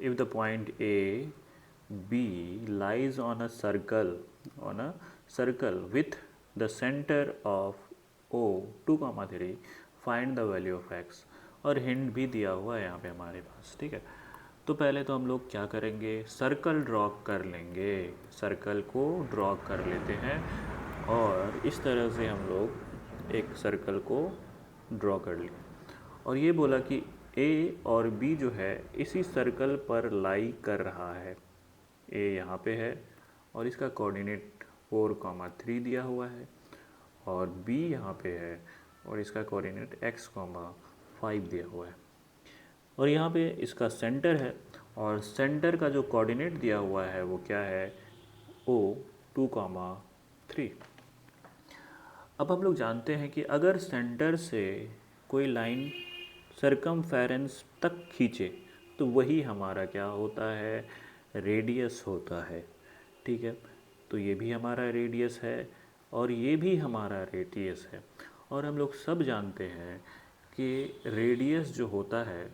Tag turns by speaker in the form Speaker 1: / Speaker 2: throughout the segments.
Speaker 1: if the point A B lies on a circle with the center of O 2, 3, find the value of x। और hint भी दिया हुआ है यहाँ पे हमारे पास, ठीक है। तो पहले तो हम लोग क्या करेंगे, सर्कल ड्रॉ कर लेंगे, सर्कल को ड्रॉ कर लेते हैं और इस तरह से हम लोग एक सर्कल को ड्रॉ कर लिए और ये बोला कि ए और बी जो है इसी सर्कल पर लाई कर रहा है। ए यहाँ पे है और इसका कोऑर्डिनेट 4, 3 दिया हुआ है और बी यहाँ पे है और इसका कोऑर्डिनेट x, 5 दिया हुआ है और यहाँ पे इसका सेंटर है और सेंटर का जो कोऑर्डिनेट दिया हुआ है वो क्या है, O 2, 3। अब हम लोग जानते हैं कि अगर सेंटर से कोई लाइन सरकमफेरेंस तक खींचे तो वही हमारा क्या होता है, रेडियस होता है, ठीक है। तो ये भी हमारा रेडियस है और ये भी हमारा रेडियस है और हम लोग सब जानते हैं कि रेडियस जो होता है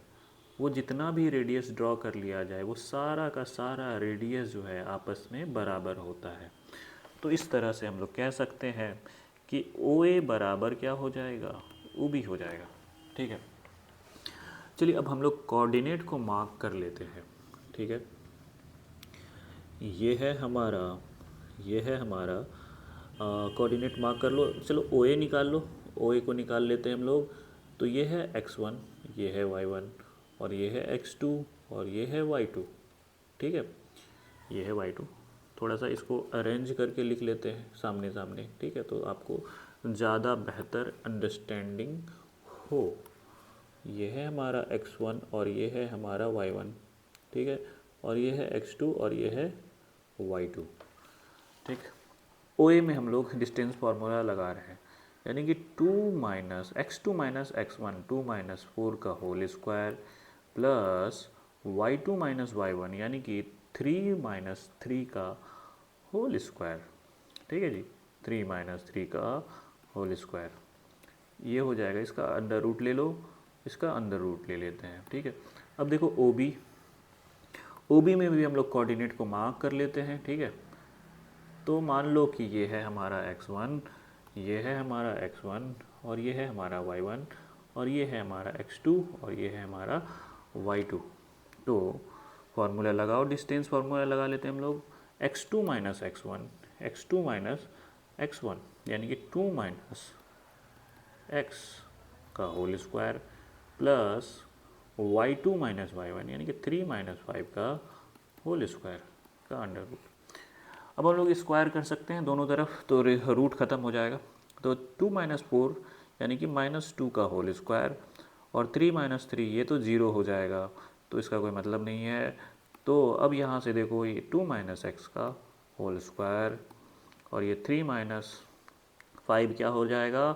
Speaker 1: वो जितना भी रेडियस ड्रॉ कर लिया जाए वो सारा का सारा रेडियस जो है आपस में बराबर होता है। तो इस तरह से हम लोग कह सकते हैं कि OA बराबर क्या हो जाएगा, OB हो जाएगा, ठीक है। चलिए अब हम लोग कोऑर्डिनेट को मार्क कर लेते हैं, ठीक है। ये है हमारा कोऑर्डिनेट मार्क कर लो। चलो OA निकाल लो, OA को निकाल लेते हैं हम लोग। तो ये है x1, ये है y1 और ये है x2 और ये है y2, ठीक है। ये है y2। थोड़ा सा इसको अरेंज करके लिख लेते हैं सामने सामने, ठीक है, तो आपको ज़्यादा बेहतर अंडरस्टैंडिंग हो। ये है हमारा x1 और ये है हमारा y1, ठीक है, और ये है x2 और ये है y2, ठीक। OA में हम लोग डिस्टेंस फार्मूला लगा रहे हैं, यानी कि 2 माइनस x1 2 - 4 का whole square plus y2 - y1 यानी कि 3 - 3 का होल स्क्वायर, ठीक है जी, 3 - 3 का होल स्क्वायर। ये हो जाएगा, इसका अंडर रूट ले लो, इसका अंडर रूट ले लेते हैं, ठीक है। अब देखो OB में भी हम लोग कोऑर्डिनेट को मार्क कर लेते हैं, ठीक है। तो मान लो कि ये है हमारा x1, ये है हमारा x1 और ये है हमारा y1 और ये है हमारा x2 और ये है हमारा y2। तो फार्मूला लगाओ, डिस्टेंस फार्मूला लगा लेते हैं हम लोग, x2 - x1 यानी कि 2 - x का whole square plus y2 - y1 यानी कि 3 - 5 का होल स्क्वायर का अंडर रूट। अब हम लोग स्क्वायर कर सकते हैं दोनों तरफ, तो रूट ख़त्म हो जाएगा। तो 2 - 4 यानी कि -2 का होल स्क्वायर और 3 - 3 ये तो ज़ीरो हो जाएगा, तो इसका कोई मतलब नहीं है। तो अब यहाँ से देखो, ये 2 - x का होल स्क्वायर और ये 3 - 5 क्या हो जाएगा,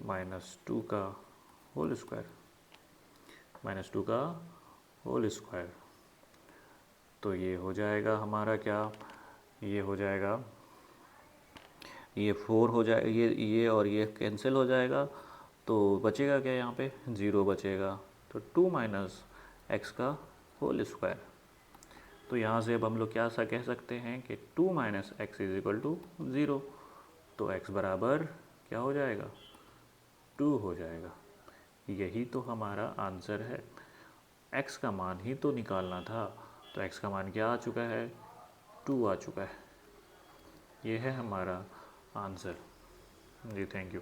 Speaker 1: -2 का होल स्क्वायर, -2 का होल स्क्वायर। तो ये हो जाएगा हमारा क्या, ये हो जाएगा, ये 4 हो जाएगा, ये और ये कैंसिल हो जाएगा, तो बचेगा क्या, यहाँ पे 0 बचेगा। तो 2 - x का होल स्क्वायर। तो यहाँ से अब हम लोग क्या सा कह सकते हैं कि 2 - x = 0। तो x बराबर क्या हो जाएगा, 2 हो जाएगा। यही तो हमारा आंसर है। x का मान ही तो निकालना था, तो x का मान क्या आ चुका है, 2 आ चुका है। ये है हमारा आंसर जी। Thank you.